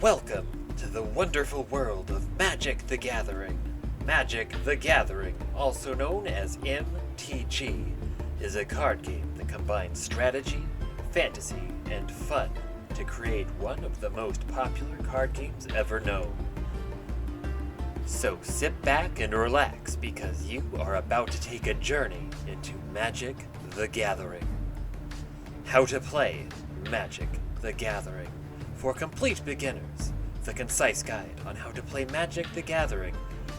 Welcome to the wonderful world of Magic the Gathering. Magic the Gathering, also known as MTG, is a card game that combines strategy, fantasy, and fun to create one of the most popular card games ever known. So sit back and relax because you are about to take a journey into Magic the Gathering. How to play Magic the Gathering. For complete beginners, the concise guide on how to play Magic the Gathering,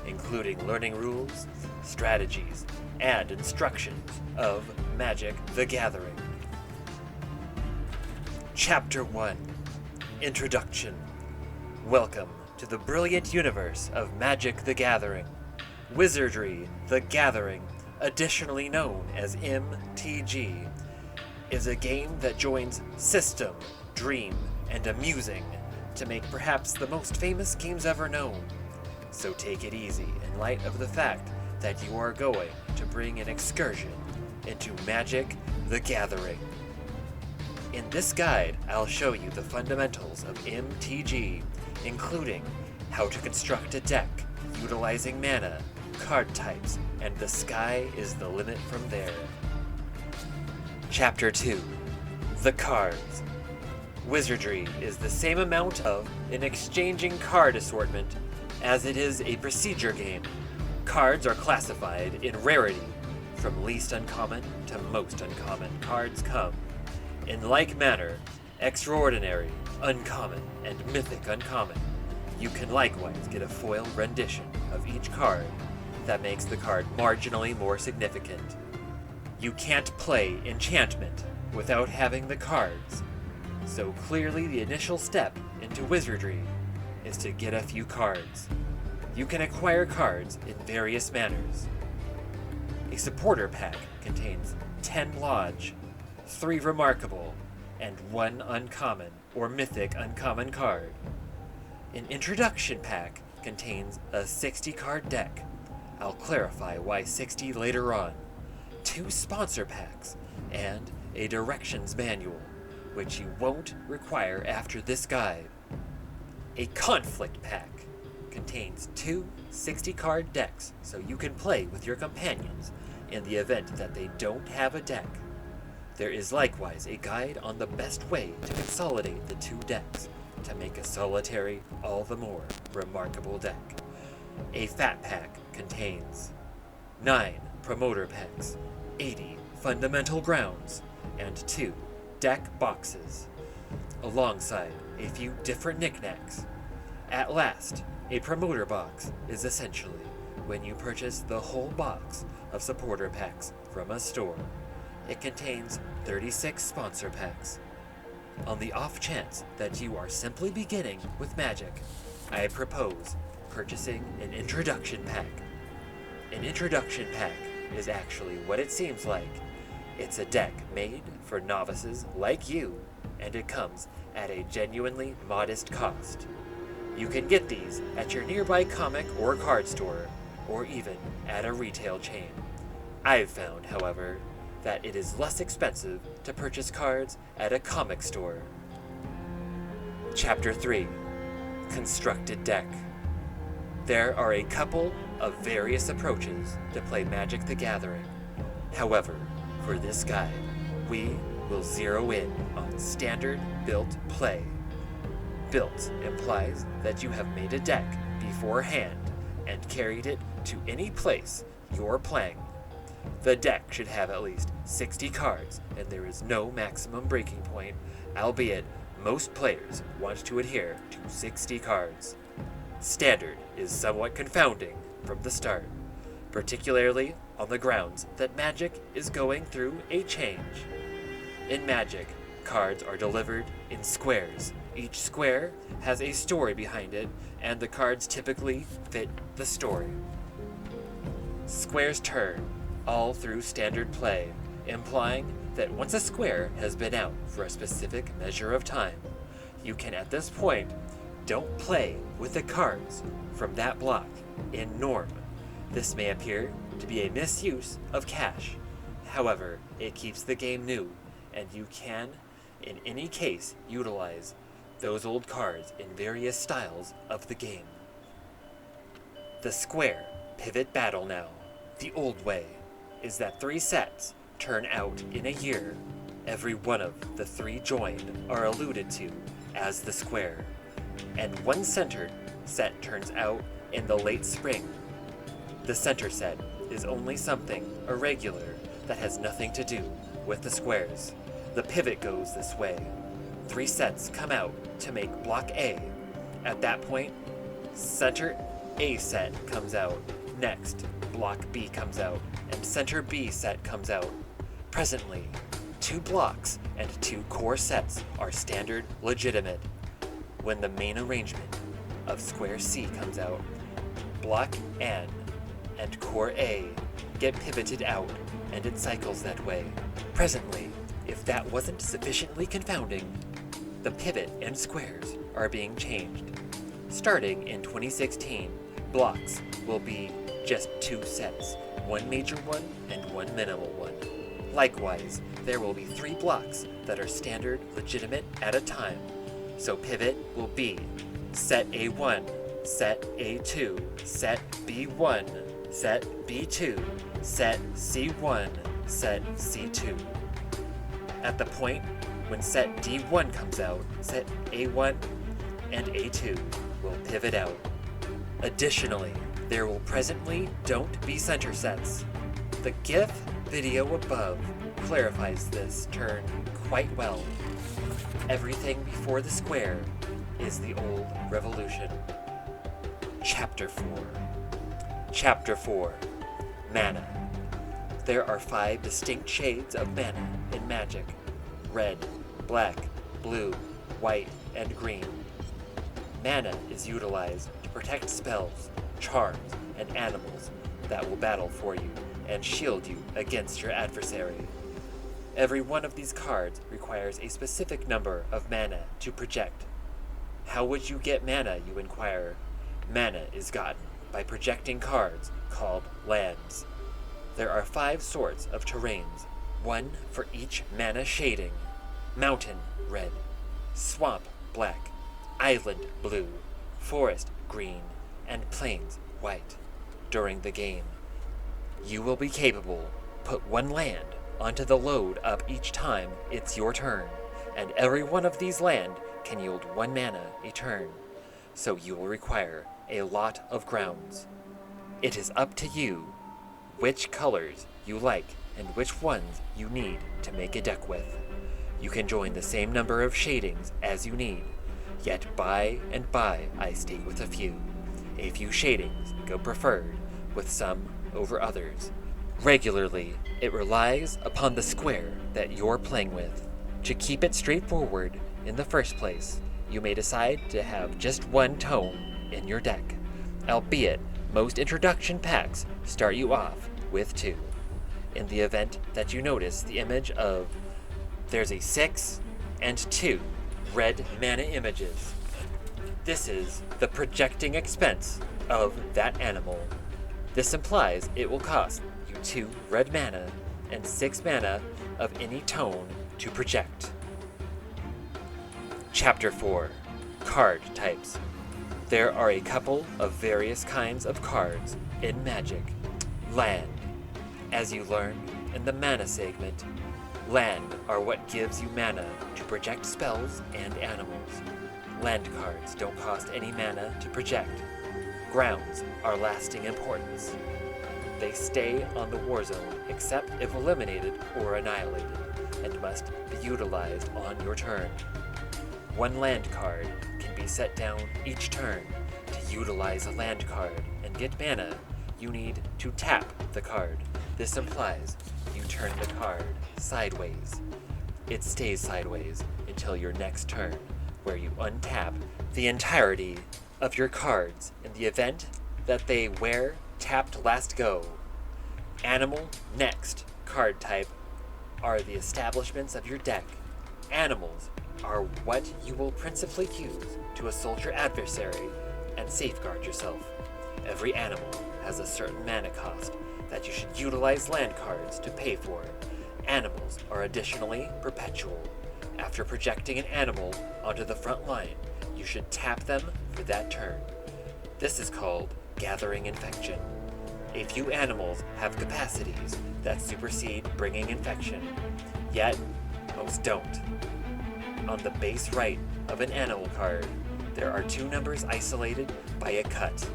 including learning rules, strategies, and instructions of Magic the Gathering. Chapter 1. Introduction. Welcome to the brilliant universe of Magic the Gathering. Wizardry the Gathering, additionally known as MTG, is a game that joins system, dream, and amusing to make perhaps the most famous games ever known. So take it easy in light of the fact that you are going to bring an excursion into Magic the Gathering. In this guide, I'll show you the fundamentals of MTG, including how to construct a deck, utilizing mana, card types, and the sky is the limit from there. Chapter 2. The Cards. Wizardry is the same amount of an exchanging card assortment as it is a procedure game. Cards are classified in rarity, from least uncommon to most uncommon cards come. In like manner, extraordinary, uncommon, and mythic uncommon. You can likewise get a foil rendition of each card that makes the card marginally more significant. You can't play enchantment without having the cards. So clearly the initial step into wizardry is to get a few cards. You can acquire cards in various manners. A supporter pack contains 10 Lodge, 3 Remarkable, and 1 Uncommon or Mythic Uncommon card. An introduction pack contains a 60 card deck. I'll clarify why 60 later on. 2 sponsor packs, and a directions manual, which you won't require after this guide. A conflict pack contains 2 60-card decks so you can play with your companions in the event that they don't have a deck. There is likewise a guide on the best way to consolidate the 2 decks to make a solitary, all the more remarkable deck. A fat pack contains 9 promoter packs, 80 fundamental grounds, and 2 deck boxes, alongside a few different knickknacks. At last, a promoter box is essentially when you purchase the whole box of supporter packs from a store. It contains 36 sponsor packs. On the off chance that you are simply beginning with Magic, I propose purchasing an introduction pack. An introduction pack is actually what it seems like. It's a deck made for novices like you, and it comes at a genuinely modest cost. You can get these at your nearby comic or card store, or even at a retail chain. I've found, however, that it is less expensive to purchase cards at a comic store. Chapter 3. Constructed Deck. There are a couple of various approaches to play Magic the Gathering. However, for this guide, we will zero in on standard built play. Built implies that you have made a deck beforehand and carried it to any place you're playing. The deck should have at least 60 cards, and there is no maximum breaking point, albeit most players want to adhere to 60 cards. Standard is somewhat confounding from the start, particularly on the grounds that Magic is going through a change. In Magic, cards are delivered in squares. Each square has a story behind it, and the cards typically fit the story. Squares turn all through standard play, implying that once a square has been out for a specific measure of time, you can at this point don't play with the cards from that block in norm. This may appear to be a misuse of cash. However, it keeps the game new, and you can, in any case, utilize those old cards in various styles of the game. The Square Pivot Battle now. The old way is that 3 sets turn out in a year. Every one of the 3 joined are alluded to as the Square, and one centered set turns out in the late spring. The center set is only something irregular that has nothing to do with the squares. The pivot goes this way. 3 sets come out to make Block A. At that point, center A set comes out. Next, Block B comes out, and center B set comes out. Presently, 2 blocks and 2 core sets are standard legitimate. When the main arrangement of Square C comes out, Block N and Core A get pivoted out, and it cycles that way. Presently, if that wasn't sufficiently confounding, the pivot and squares are being changed. Starting in 2016, blocks will be just 2 sets, 1 major one and 1 minimal one. Likewise, there will be 3 blocks that are standard legitimate at a time. So pivot will be set A1, set A2, set B1, set B2, set C1, set C2. At the point when set D1 comes out, set A1 and A2 will pivot out. Additionally, there will presently don't be center sets. The GIF video above clarifies this turn quite well. Everything before the square is the old revolution. Chapter 4. Chapter 4. Mana. There are 5 distinct shades of mana in Magic: red, black, blue, white, and green. Mana is utilized to protect spells, charms, and animals that will battle for you and shield you against your adversary. Every one of these cards requires a specific number of mana to project. How would you get mana, you inquire? Mana is gotten by projecting cards called lands. There are 5 sorts of terrains, 1 for each mana shading: mountain, red; swamp, black; island, blue; forest, green; and plains, white. During the game, you will be capable put 1 land onto the load up each time it's your turn, and every one of these land can yield 1 mana a turn, so you will require a lot of grounds. It is up to you which colors you like and which ones you need to make a deck with. You can join the same number of shadings as you need, yet by and by I stay with a few. A few shadings go preferred, with some over others. Regularly, it relies upon the square that you're playing with. To keep it straightforward, in the first place, you may decide to have just 1 tone in your deck, albeit most introduction packs start you off with 2. In the event that you notice the image of there's a 6 and 2 red mana images, this is the projecting expense of that animal. This implies it will cost you 2 red mana and 6 mana of any tone to project. Chapter 4. Card Types. There are a couple of various kinds of cards in Magic. Land. As you learned in the mana segment, land are what gives you mana to project spells and animals. Land cards don't cost any mana to project. Grounds are lasting importance. They stay on the war zone except if eliminated or annihilated, and must be utilized on your turn. 1 land card can be set down each turn. To utilize a land card and get mana, you need to tap the card. This implies you turn the card sideways. It stays sideways until your next turn, where you untap the entirety of your cards in the event that they were tapped last go. Animal next card type are the establishments of your deck. Animals are what you will principally use to assault your adversary and safeguard yourself. Every animal has a certain mana cost that you should utilize land cards to pay for. Animals are additionally perpetual. After projecting an animal onto the front line, you should tap them for that turn. This is called gathering infection. A few animals have capacities that supersede bringing infection, yet most don't. On the base right of an animal card, there are 2 numbers isolated by a cut.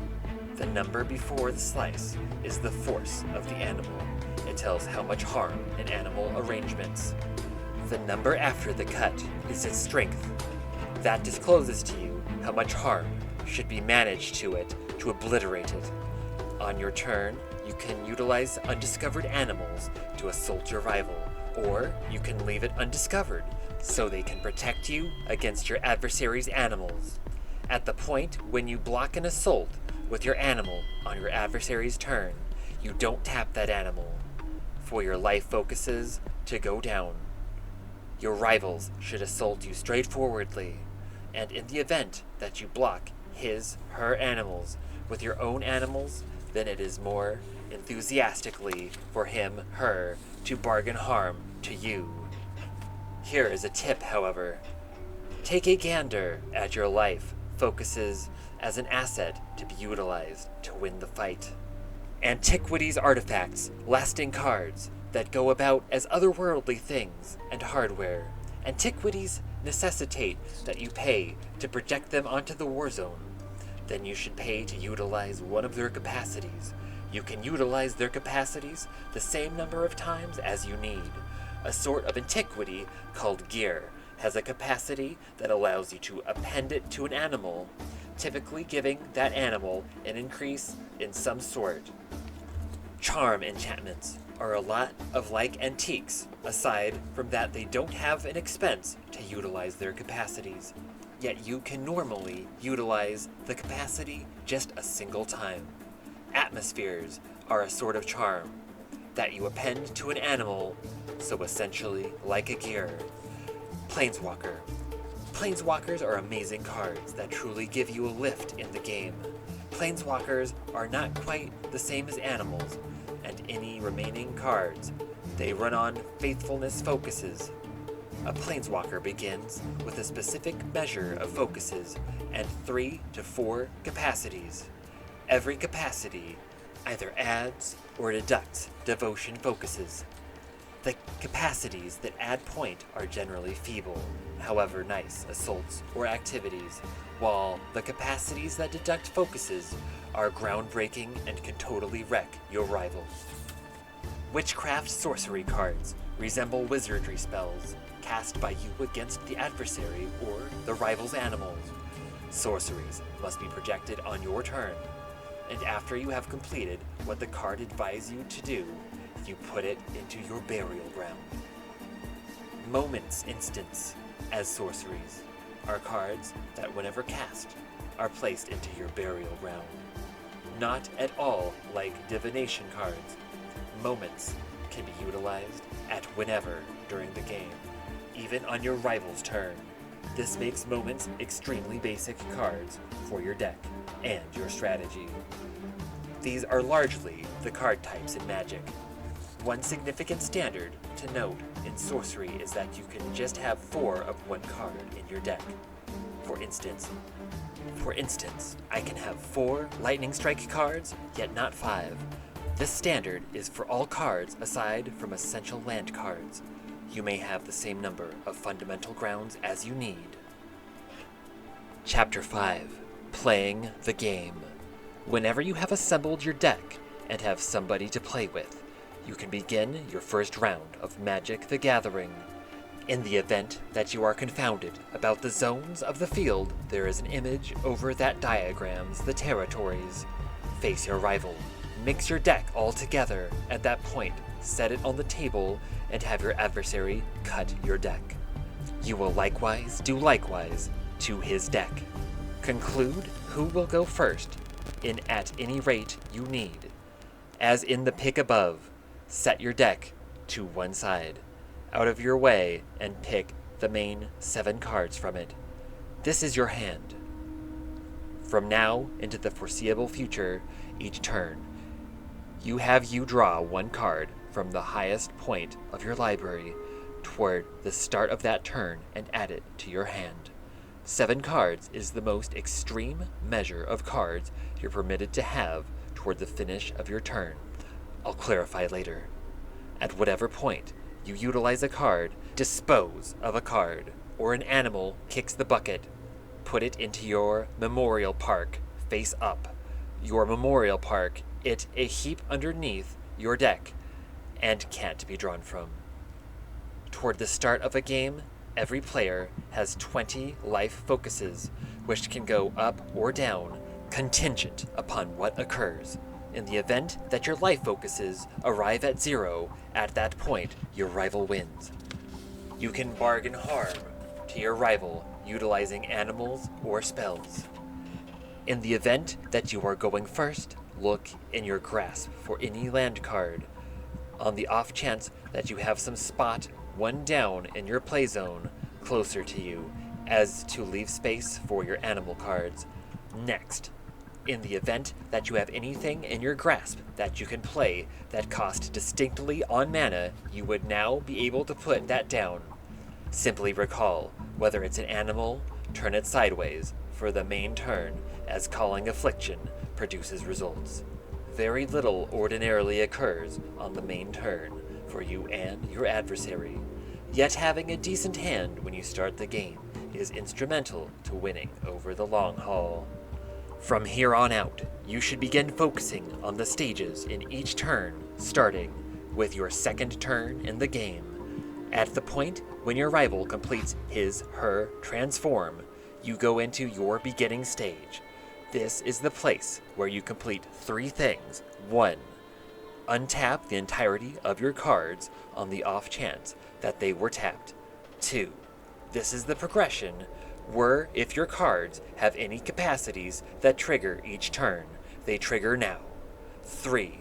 The number before the slice is the force of the animal. It tells how much harm an animal arrangements. The number after the cut is its strength. That discloses to you how much harm should be managed to it to obliterate it. On your turn, you can utilize undiscovered animals to assault your rival, or you can leave it undiscovered so they can protect you against your adversary's animals. At the point when you block an assault with your animal on your adversary's turn, you don't tap that animal for your life focuses to go down. Your rivals should assault you straightforwardly, and in the event that you block her animals with your own animals, then it is more enthusiastically for her to bargain harm to you. Here is a tip, however. Take a gander at your life focuses as an asset to be utilized to win the fight. Antiquities artifacts, lasting cards that go about as otherworldly things and hardware. Antiquities necessitate that you pay to project them onto the war zone. Then you should pay to utilize one of their capacities. You can utilize their capacities the same number of times as you need. A sort of antiquity called gear has a capacity that allows you to append it to an animal, typically giving that animal an increase in some sort. Charm enchantments are a lot of like antiques, aside from that they don't have an expense to utilize their capacities. Yet you can normally utilize the capacity just a single time. Atmospheres are a sort of charm that you append to an animal, so essentially like a gear. Planeswalker. Planeswalkers are amazing cards that truly give you a lift in the game. Planeswalkers are not quite the same as animals, and any remaining cards, they run on faithfulness focuses. A Planeswalker begins with a specific measure of focuses and 3 to 4 capacities. Every capacity either adds or deducts devotion focuses. The capacities that add point are generally feeble, however nice assaults or activities, while the capacities that deduct focuses are groundbreaking and can totally wreck your rivals. Witchcraft sorcery cards resemble wizardry spells cast by you against the adversary or the rival's animals. Sorceries must be projected on your turn, and after you have completed what the card advises you to do, you put it into your burial ground. Moments instants as sorceries are cards that whenever cast are placed into your burial ground. Not at all like divination cards. Moments can be utilized at whenever during the game, even on your rival's turn. This makes moments extremely basic cards for your deck and your strategy. These are largely the card types in Magic. One significant standard to note in sorcery is that you can just have 4 of one card in your deck. For instance, I can have 4 lightning strike cards, yet not 5. This standard is for all cards aside from essential land cards. You may have the same number of fundamental grounds as you need. Chapter 5. Playing the game. Whenever you have assembled your deck and have somebody to play with, you can begin your first round of Magic the Gathering. In the event that you are confounded about the zones of the field, there is an image over that diagrams the territories. Face your rival. Mix your deck all together. At that point, set it on the table and have your adversary cut your deck. You will likewise do likewise to his deck. Conclude who will go first in at any rate you need. As in the pick above, set your deck to one side, out of your way, and pick the main 7 cards from it. This is your hand. From now into the foreseeable future, each turn, you draw 1 card from the highest point of your library. toward the start of that turn and add it to your hand. 7 cards is the most extreme measure of cards you're permitted to have toward the finish of your turn. I'll clarify later. At whatever point you utilize a card, dispose of a card, or an animal kicks the bucket, put it into your memorial park face up. Your memorial park, it a heap underneath your deck, and can't be drawn from. Toward the start of a game, every player has 20 life focuses, which can go up or down, contingent upon what occurs. In the event that your life focuses arrive at 0, at that point, your rival wins. You can bargain harm to your rival utilizing animals or spells. In the event that you are going first, look in your grasp for any land card. On the off chance that you have some spot 1 down in your play zone closer to you, as to leave space for your animal cards. Next, in the event that you have anything in your grasp that you can play that cost distinctly on mana, you would now be able to put that down. Simply recall, whether it's an animal, turn it sideways for the main turn, as calling Affliction produces results. Very little ordinarily occurs on the main turn for you and your adversary, yet having a decent hand when you start the game is instrumental to winning over the long haul. From here on out, you should begin focusing on the stages in each turn, starting with your second turn in the game. At the point when your rival completes his/her transform, you go into your beginning stage. This is the place where you complete 3 things. 1. Untap the entirety of your cards on the off chance that they were tapped. 2. This is the progression where if your cards have any capacities that trigger each turn, they trigger now. 3.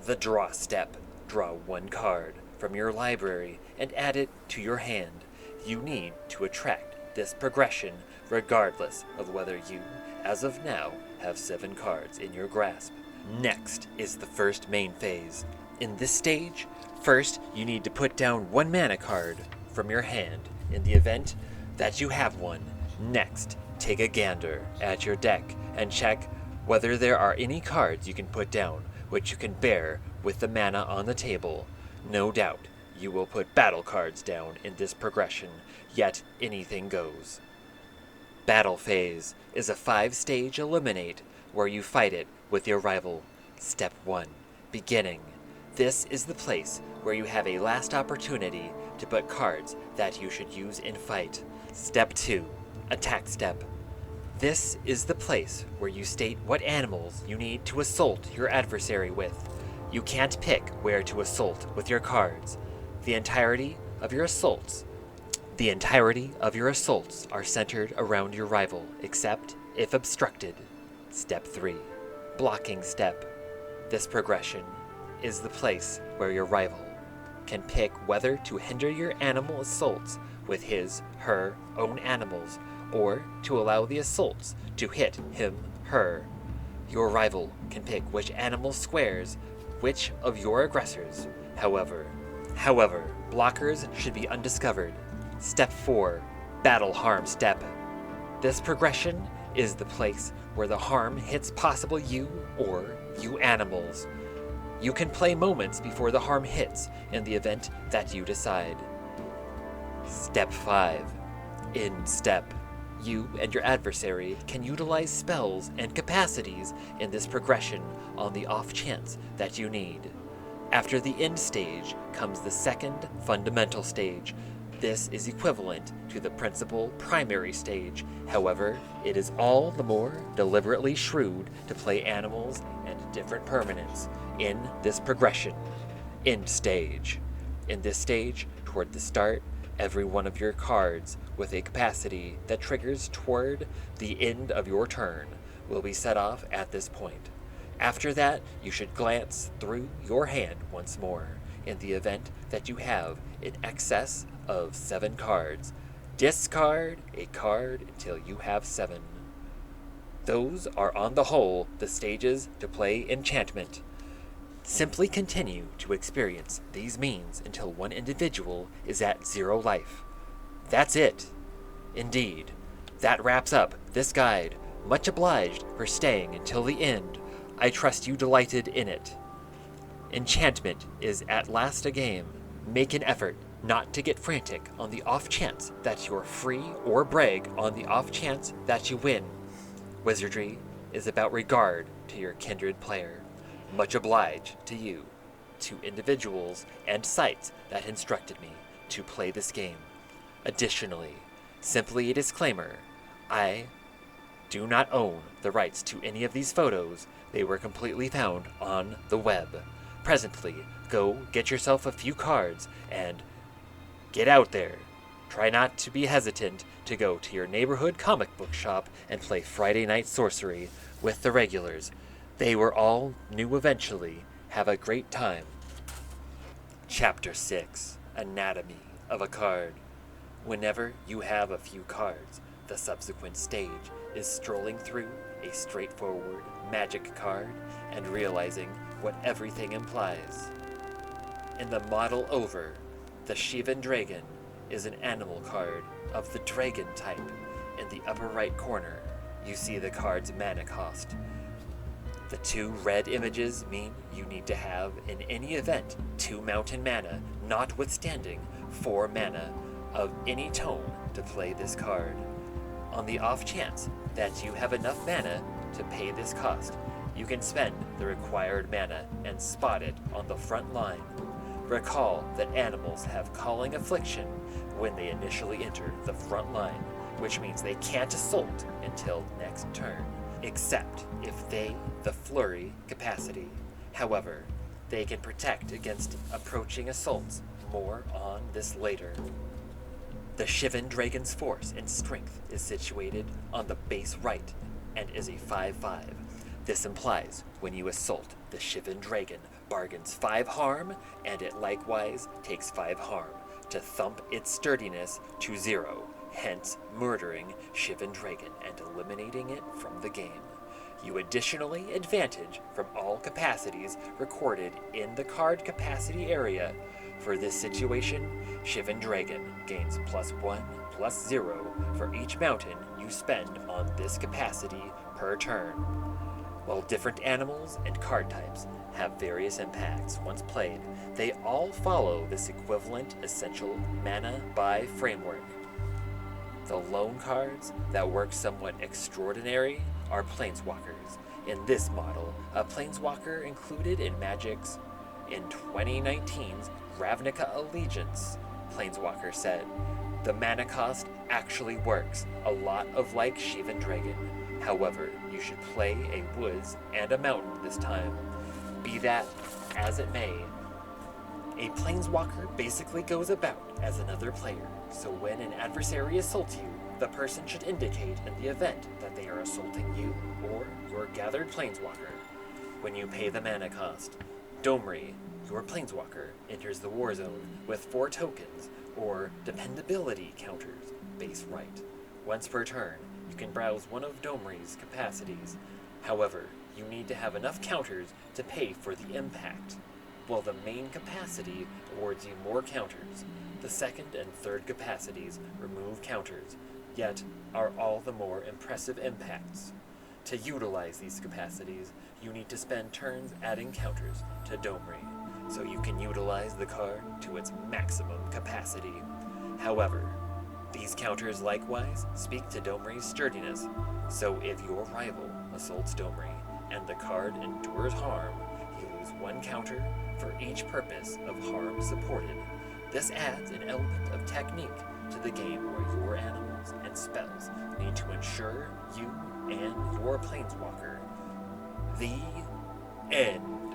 The draw step. Draw 1 card from your library and add it to your hand. You need to attract this progression regardless of whether you, as of now, have 7 cards in your grasp. Next is the first main phase. In this stage, first you need to put down 1 mana card from your hand in the event that you have one. Next, take a gander at your deck and check whether there are any cards you can put down which you can bear with the mana on the table. No doubt you will put battle cards down in this progression, yet anything goes. Battle phase is a 5-stage eliminate where you fight it with your rival. Step 1. Beginning. This is the place where you have a last opportunity to put cards that you should use in fight. Step 2. Attack step. This is the place where you state what animals you need to assault your adversary with. You can't pick where to assault with your cards. The entirety of your assaults are centered around your rival, except if obstructed. Step 3. Blocking step. This progression is the place where your rival can pick whether to hinder your animal assaults with his/her own animals, or to allow the assaults to hit him/her. Your rival can pick which animal squares which of your aggressors. However, blockers should be undiscovered. Step 4. Battle harm step. This progression is the place where the harm hits possible you or you animals. You can play moments before the harm hits in the event that you decide. Step 5. End step. You and your adversary can utilize spells and capacities in this progression on the off chance that you need. After the end stage comes the second fundamental stage. This is equivalent to the principal primary stage. However, it is all the more deliberately shrewd to play animals and different permanents in this progression. End stage. In this stage, toward the start, every one of your cards with a capacity that triggers toward the end of your turn will be set off at this point. After that, you should glance through your hand once more in the event that you have in excess of 7 cards. Discard a card until you have 7. Those are on the whole the stages to play enchantment. Simply continue to experience these means until one individual is at 0 life. That's it. Indeed, that wraps up this guide. Much obliged for staying until the end. I trust you delighted in it. Enchantment is at last a game. Make an effort not to get frantic on the off chance that you're free, or brag on the off chance that you win. Wizardry is about regard to your kindred player. Much obliged to you, to individuals and sites that instructed me to play this game. Additionally, simply a disclaimer, I do not own the rights to any of these photos. They were completely found on the web. Presently, go get yourself a few cards and get out there. Try not to be hesitant to go to your neighborhood comic book shop and play Friday Night Sorcery with the regulars. They were all new eventually. Have a great time. Chapter 6. Anatomy of a Card. Whenever you have a few cards, the subsequent stage is strolling through a straightforward magic card and realizing what everything implies. In the model over, the Shivan Dragon is an animal card of the dragon type. In the upper right corner, you see the card's mana cost. The 2 red images mean you need to have, in any event, 2 mountain mana, notwithstanding 4 mana of any tone to play this card. On the off chance that you have enough mana to pay this cost, you can spend the required mana and spot it on the front line. Recall that animals have calling affliction when they initially enter the front line, which means they can't assault until next turn, except if they the flurry capacity. However, they can protect against approaching assaults. More on this later. The Shivan Dragon's force and strength is situated on the base right and is a 5/5. This implies when you assault the Shivan Dragon bargains 5 harm, and it likewise takes 5 harm to thump its sturdiness to 0, hence murdering Shivan Dragon and eliminating it from the game. You additionally advantage from all capacities recorded in the card capacity area. For this situation, Shivan Dragon gains +1, +0 for each mountain you spend on this capacity per turn. While different animals and card types have various impacts once played, they all follow this equivalent essential mana buy framework. The lone cards that work somewhat extraordinary are Planeswalkers. In this model, a Planeswalker included in Magic's in 2019's Ravnica Allegiance, Planeswalker said, "The mana cost actually works a lot of like Shivan Dragon. However, you should play a woods and a mountain this time. Be that as it may, a Planeswalker basically goes about as another player, so when an adversary assaults you, the person should indicate in the event that they are assaulting you or your gathered Planeswalker. When you pay the mana cost, Domri, your Planeswalker, enters the war zone with 4 tokens or dependability counters, base right. Once per turn, you can browse one of Domri's capacities. However, you need to have enough counters to pay for the impact. While the main capacity awards you more counters, the second and third capacities remove counters, yet are all the more impressive impacts. To utilize these capacities, you need to spend turns adding counters to Domri, so you can utilize the card to its maximum capacity. However, these counters likewise speak to Domri's sturdiness, so if your rival assaults Domri and the card endures harm, you lose 1 counter for each purpose of harm supported. This adds an element of technique to the game where your animals and spells need to ensure you and your Planeswalker. The end.